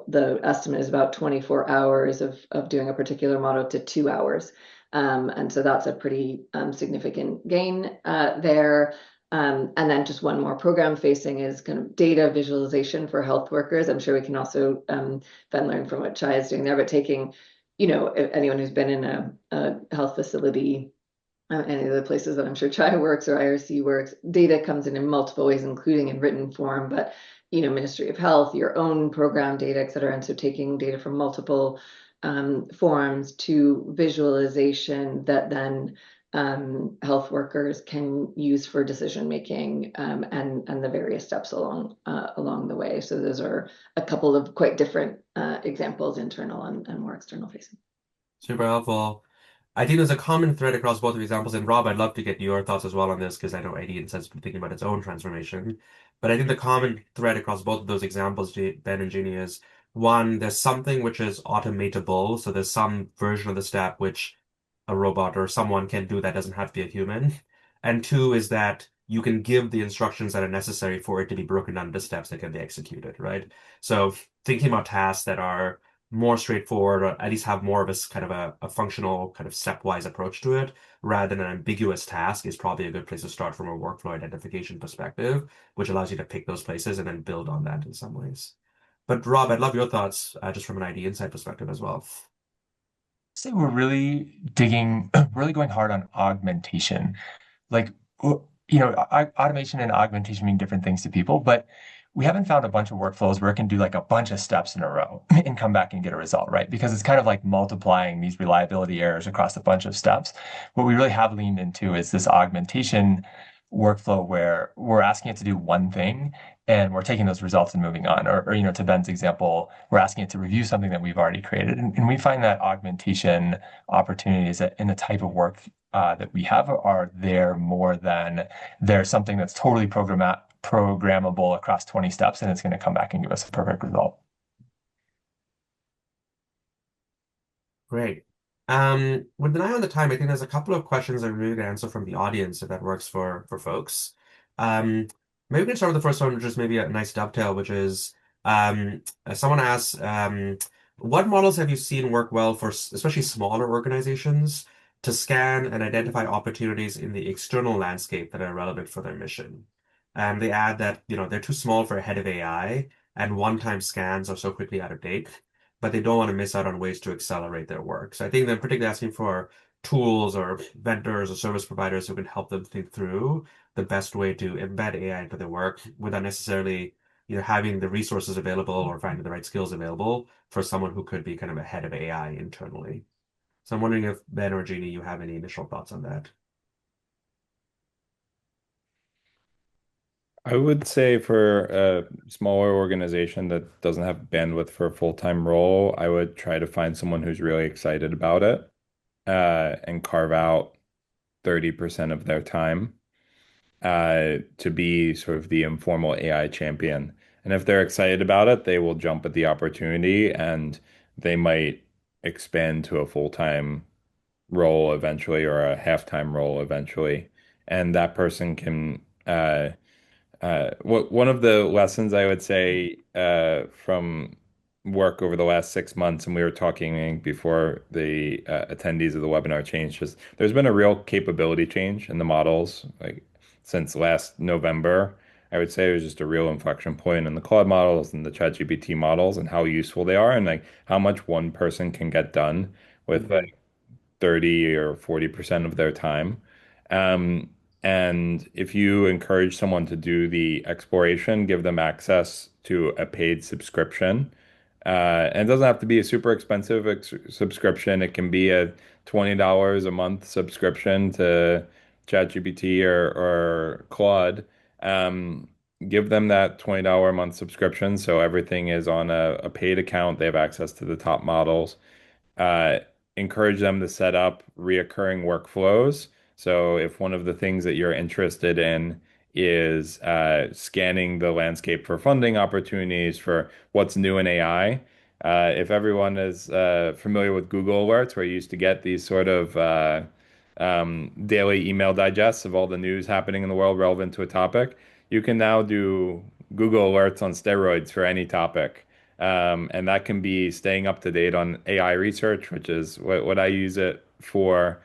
the estimate is about 24 hours of doing a particular model to 2 hours. And so that's a pretty significant gain there. And then just one more program facing is kind of data visualization for health workers. I'm sure we can also then learn from what Chai is doing there, but taking, anyone who's been in a health facility, any of the places that I'm sure Chai works or IRC works, data comes in multiple ways, including in written form, but, Ministry of Health, your own program data, et cetera. And so taking data from multiple forms to visualization that then health workers can use for decision making and the various steps along the way. So those are a couple of quite different examples, internal and more external facing. Super helpful. I think there's a common thread across both of the examples. And Rob, I'd love to get your thoughts as well on this because I know IDinsight's been thinking about its own transformation. But I think the common thread across both of those examples, Ben and Jeannie, is one, there's something which is automatable. So there's some version of the step which a robot or someone can do that doesn't have to be a human. And two is that you can give the instructions that are necessary for it to be broken down into steps that can be executed, right? So thinking about tasks that are more straightforward, or at least have more of a kind of a functional kind of stepwise approach to it, rather than an ambiguous task, is probably a good place to start from a workflow identification perspective, which allows you to pick those places and then build on that in some ways. But Rob, I'd love your thoughts just from an IDinsight perspective as well. Say we're really really going hard on augmentation. Like, automation and augmentation mean different things to people, but we haven't found a bunch of workflows where it can do like a bunch of steps in a row and come back and get a result, right? Because it's kind of like multiplying these reliability errors across a bunch of steps. What we really have leaned into is this augmentation workflow where we're asking it to do one thing and we're taking those results and moving on. Or to Ben's example, we're asking it to review something that we've already created. And we find that augmentation opportunities in the type of work that we have are there more than there's something that's totally programmable across 20 steps and it's going to come back and give us a perfect result. Great. With an eye on the time, I think there's a couple of questions I really to answer from the audience if that works for folks. Um, Maybe we can start with the first one, which is maybe a nice dovetail, which is someone asks, what models have you seen work well for especially smaller organizations to scan and identify opportunities in the external landscape that are relevant for their mission? And they add that, they're too small for a head of AI, and one-time scans are so quickly out of date, but they don't want to miss out on ways to accelerate their work. So I think they're particularly asking for tools or vendors or service providers who can help them think through the best way to embed AI into their work without necessarily, having the resources available or finding the right skills available for someone who could be kind of a head of AI internally. So I'm wondering if Ben or Jeannie, you have any initial thoughts on that. I would say for a smaller organization that doesn't have bandwidth for a full-time role, I would try to find someone who's really excited about it, and carve out 30% of their time to be sort of the informal AI champion. And if they're excited about it, they will jump at the opportunity and they might expand to a full-time role eventually or a half-time role eventually. And that person can one of the lessons I would say from work over the last 6 months, and we were talking before the attendees of the webinar changed, just there's been a real capability change in the models, like since last November. I would say it was just a real inflection point in the Claude models and the ChatGPT models and how useful they are and like how much one person can get done with Mhm. 30 or 40% of their time. Um, and if you encourage someone to do the exploration, give them access to a paid subscription. And it doesn't have to be a super expensive subscription. It can be a $20 a month subscription to ChatGPT or Claude. Um, Give them that $20 a month subscription so everything is on a paid account. They have access to the top models. uh, Encourage them to set up reoccurring workflows. So if one of the things that you're interested in is scanning the landscape for funding opportunities for what's new in AI, if everyone is familiar with Google Alerts, where you used to get these sort of daily email digests of all the news happening in the world relevant to a topic, you can now do Google Alerts on steroids for any topic. And that can be staying up to date on AI research, which is what I use it for,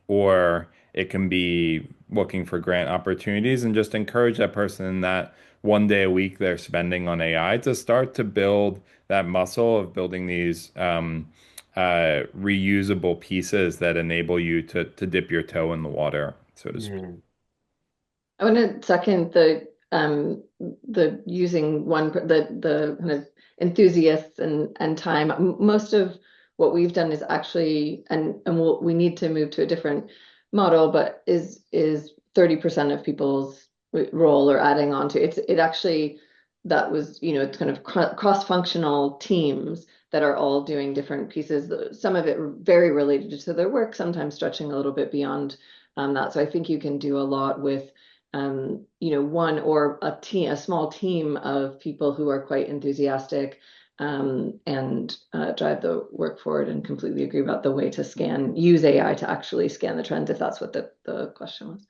or it can be looking for grant opportunities and just encourage that person that 1 day a week they're spending on AI to start to build that muscle of building these reusable pieces that enable you to dip your toe in the water, so to speak. Mm. I want to second the using the kind of enthusiasts and time. Most of what we've done is actually we need to move to a different model, but is 30% of people's role or adding on to it actually that was it's kind of cross-functional teams that are all doing different pieces. Some of it very related to their work, sometimes stretching a little bit beyond that. So I think you can do a lot with one or a small team of people who are quite enthusiastic and drive the work forward, and completely agree about the way to use AI to actually scan the trends, if that's what the question was.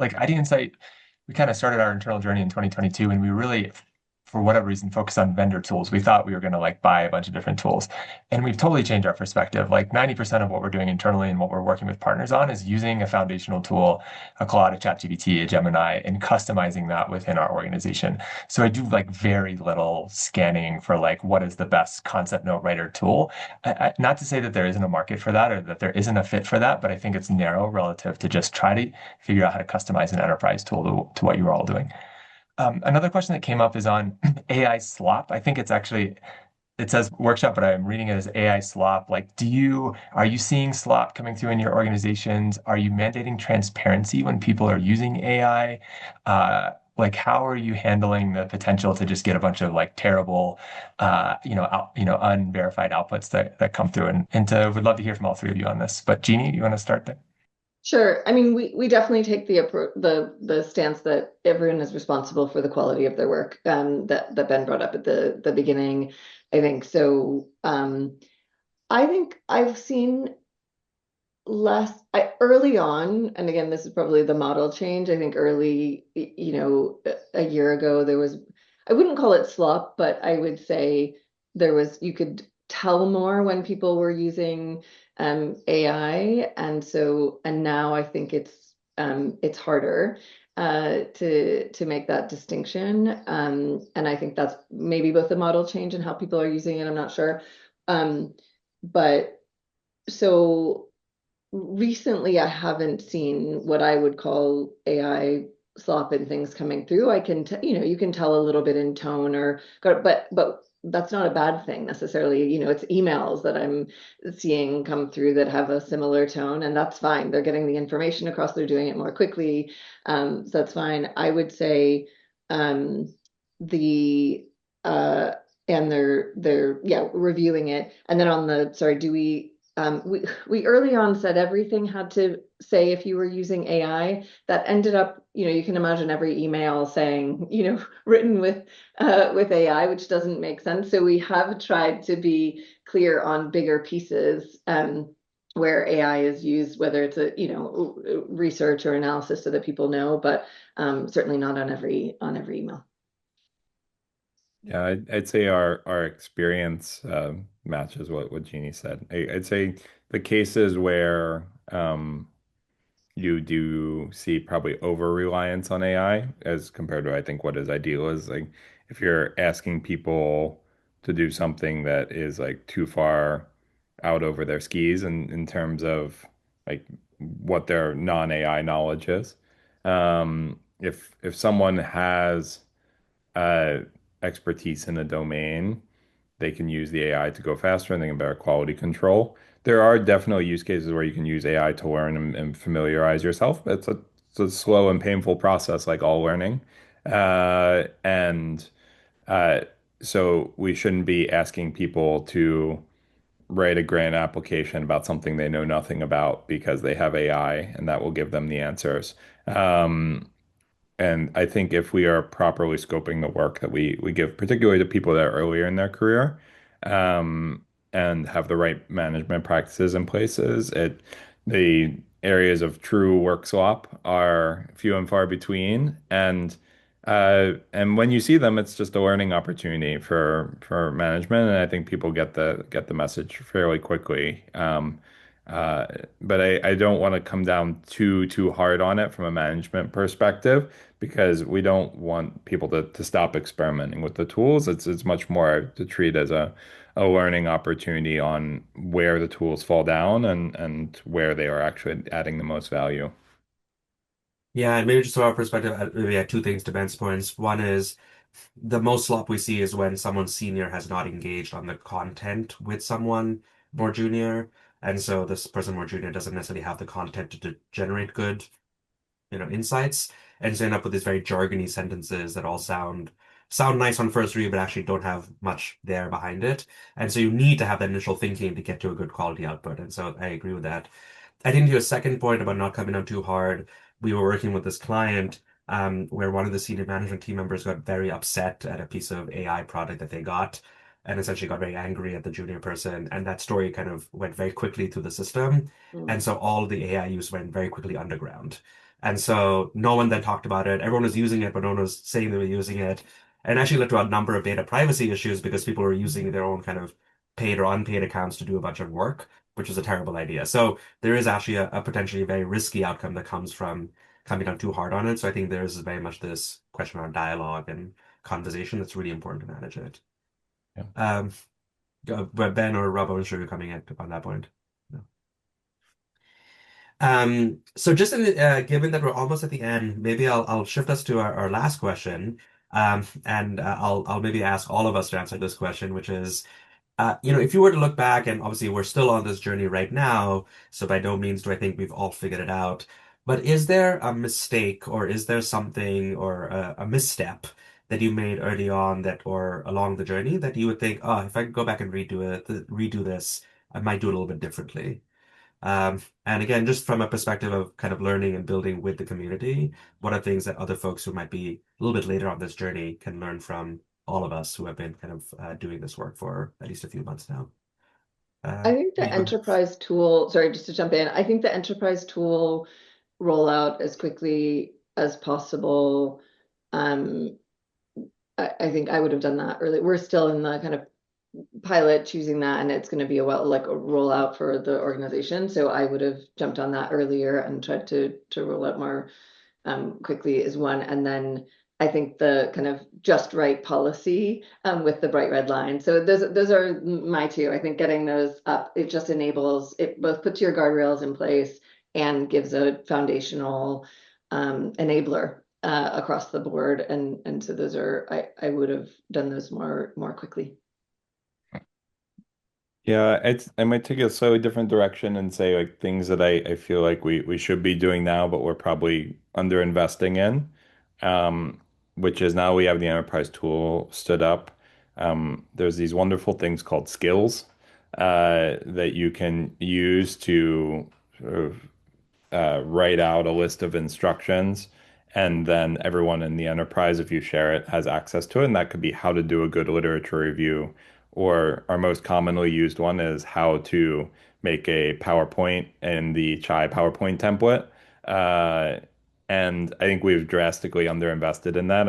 Like IDinsight, we kind of started our internal journey in 2022, and we really, for whatever reason, focused on vendor tools. We thought we were going to like buy a bunch of different tools, and we've totally changed our perspective. Like 90% of what we're doing internally and what we're working with partners on is using a foundational tool, a Claude, a ChatGPT, a Gemini, and customizing that within our organization. So I do like very little scanning for like what is the best concept note writer tool. Not to say that there isn't a market for that or that there isn't a fit for that, but I think it's narrow relative to just try to figure out how to customize an enterprise tool to what you're all doing. Another question that came up is on AI slop. I think it says workshop, but I'm reading it as AI slop. Like, are you seeing slop coming through in your organizations? Are you mandating transparency when people are using AI? Like, how are you handling the potential to just get a bunch of like terrible, unverified outputs that come through? And would love to hear from all three of you on this. But Jeannie, you want to start there? Sure. I mean, we definitely take the stance that everyone is responsible for the quality of their work, that Ben brought up at the beginning. I think so. I think I've seen early on, and again, this is probably the model change. I think early, a year ago, I wouldn't call it slop, but I would say you could tell more when people were using AI. And now I think it's harder to make that distinction. And I think that's maybe both the model change and how people are using it. I'm not sure. But so recently, I haven't seen what I would call AI slop and things coming through. You can tell a little bit in tone but that's not a bad thing necessarily. It's emails that I'm seeing come through that have a similar tone, and that's fine. They're getting the information across, they're doing it more quickly. So that's fine. I would say the and they're yeah, reviewing it. And then sorry, we early on said everything had to say if you were using AI. That ended up, you can imagine every email saying, written with AI, which doesn't make sense. So we have tried to be clear on bigger pieces where AI is used, whether it's research or analysis, so that people know, but certainly not on every email. Yeah, I'd say our experience matches what Jeannie said. I'd say the cases where you do see probably over reliance on AI as compared to I think what is ideal is like if you're asking people to do something that is like too far out over their skis in terms of like what their non-AI knowledge is. If someone has uh, expertise in a domain, they can use the AI to go faster and they can better quality control. There are definitely use cases where you can use AI to learn and familiarize yourself. It's a slow and painful process, like all learning. And uh, so we shouldn't be asking people to write a grant application about something they know nothing about because they have AI and that will give them the answers. Um, and I think if we are properly scoping the work that we give, particularly to people that are earlier in their career, um, and have the right management practices in places, the areas of true work swap are few and far between. And when you see them, it's just a learning opportunity for management. And I think people get the message fairly quickly. Uh, but I don't want to come down too hard on it from a management perspective because we don't want people to stop experimenting with the tools. It's much more to treat as a learning opportunity on where the tools fall down and where they are actually adding the most value. Yeah, and maybe just from our perspective, maybe I had two things to Ben's points. One is the most slop we see is when someone senior has not engaged on the content with someone more junior. And so this person more junior doesn't necessarily have the content to generate good, insights. And so you end up with these very jargony sentences that all sound nice on first read, but actually don't have much there behind it. And so you need to have that initial thinking to get to a good quality output. And so I agree with that. I think to your second point about not coming down too hard, we were working with this client where one of the senior management team members got very upset at a piece of AI product that they got and essentially got very angry at the junior person. And that story kind of went very quickly through the system. And Mm. so all the AI use went very quickly underground. And so no one then talked about it. Everyone was using it, but no one was saying they were using it. And actually led to a number of data privacy issues because people were using their own kind of paid or unpaid accounts to do a bunch of work, which is a terrible idea. So there is actually a potentially very risky outcome that comes from coming down too hard on it. So I think there's very much this question around dialogue and conversation that's really important to manage it. Yeah. But Ben or Rob, I'm sure you're coming in on that point. No. So just given that we're almost at the end, maybe I'll shift us to our last question. And I'll maybe ask all of us to answer this question, which is, if you were to look back, and obviously we're still on this journey right now, so by no means do I think we've all figured it out. But is there a mistake, or is there something, or a misstep that you made early on that, or along the journey that you would think, oh, if I could go back and redo this, I might do it a little bit differently? And again, just from a perspective of kind of learning and building with the community, what are things that other folks who might be a little bit later on this journey can learn from all of us who have been kind of doing this work for at least a few months now. I think Yeah, the go ahead. enterprise tool, sorry, just to jump in, I think the enterprise tool roll out as quickly as possible. Um, I think I would have done that early. We're still in the kind of pilot choosing that, and it's going to be like a rollout for the organization. So I would have jumped on that earlier and tried to roll out more quickly is one. And then I think the kind of just right policy with the bright red line. So those are my two. I think getting those up, it just enables, it both puts your guardrails in place and gives a foundational enabler across the board. And so those are, I would have done those more quickly. Yeah, I might take a slightly different direction and say like things that I feel like we should be doing now, but we're probably under investing in. Um, which is now we have the enterprise tool stood up. There's these wonderful things called skills that you can use to sort of write out a list of instructions, and then everyone in the enterprise, if you share it, has access to it. And that could be how to do a good literature review, or our most commonly used one is how to make a PowerPoint in the Chai PowerPoint template. Uh, and I think we've drastically underinvested in that.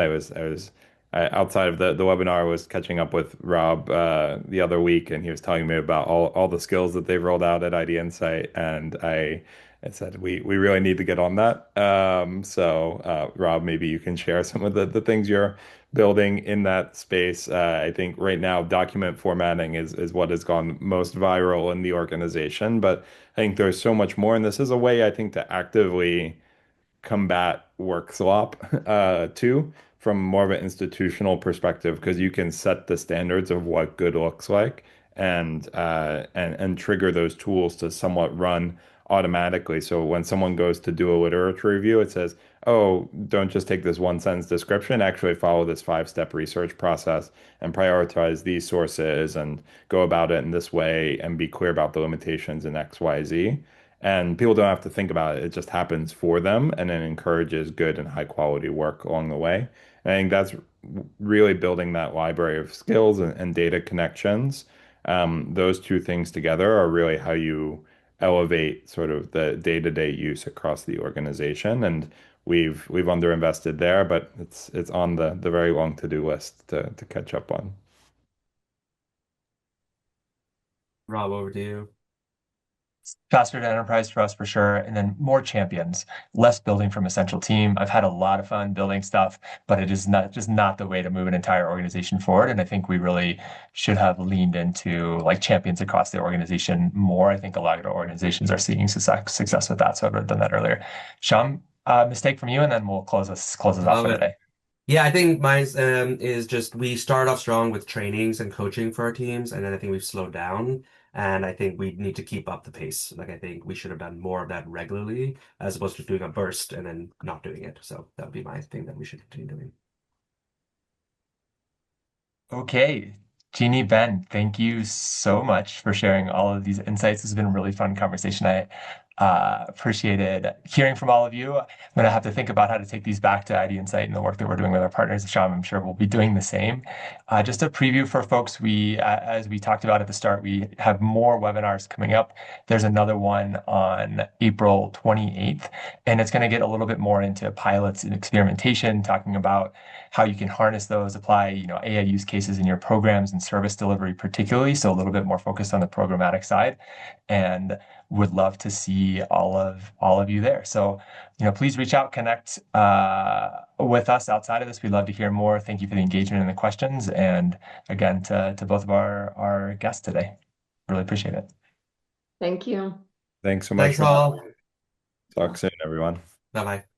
Outside of the webinar, I was catching up with Rob the other week, and he was telling me about all the skills that they've rolled out at ID Insight, and I said we really need to get on that. Rob, maybe you can share some of the things you're building in that space. I think right now document formatting is what has gone most viral in the organization, but I think there's so much more, and this is a way I think to actively combat work slop too, from more of an institutional perspective, because you can set the standards of what good looks like, and trigger those tools to somewhat run automatically. So when someone goes to do a literature review, it says, oh, don't just take this one sentence description, actually follow this five-step research process and prioritize these sources and go about it in this way and be clear about the limitations in X, Y, Z. And people don't have to think about it. It just happens for them, and it encourages good and high quality work along the way. And I think that's really building that library of skills and data connections. Those two things together are really how you elevate sort of the day-to-day use across the organization. And we've underinvested there, but it's on the very long to-do list to catch up on. Rob, over to you. Faster to enterprise for us for sure, and then more champions, less building from a central team. I've had a lot of fun building stuff, but it is not the way to move an entire organization forward. And I think we really should have leaned into like champions across the organization more. I think a lot of organizations are seeing success with that. So I would have done that earlier. Sham, mistake from you, and then we'll close us off Love for it. today. Yeah, I think mine is just we start off strong with trainings and coaching for our teams, and then I think we've slowed down, and I think we need to keep up the pace. Like I think we should have done more of that regularly as opposed to doing a burst and then not doing it. So that would be my thing that we should continue doing. Okay. Jeannie, Ben, thank you so much for sharing all of these insights. This has been a really fun conversation. I appreciated hearing from all of you. I'm going to have to think about how to take these back to ID Insight and the work that we're doing with our partners. Sham, I'm sure we'll be doing the same. Just a preview for folks, as we talked about at the start, we have more webinars coming up. There's another one on April 28th, and it's going to get a little bit more into pilots and experimentation, talking about how you can harness those, apply, AI use cases in your programs and service delivery particularly. So a little bit more focused on the programmatic side, and would love to see all of you there. So, please reach out, connect with us outside of this. We'd love to hear more. Thank you for the engagement and the questions. And again, to both of our guests today. Really appreciate it. Thank you. Thanks so much Thanks for all. talk soon, everyone. Bye bye.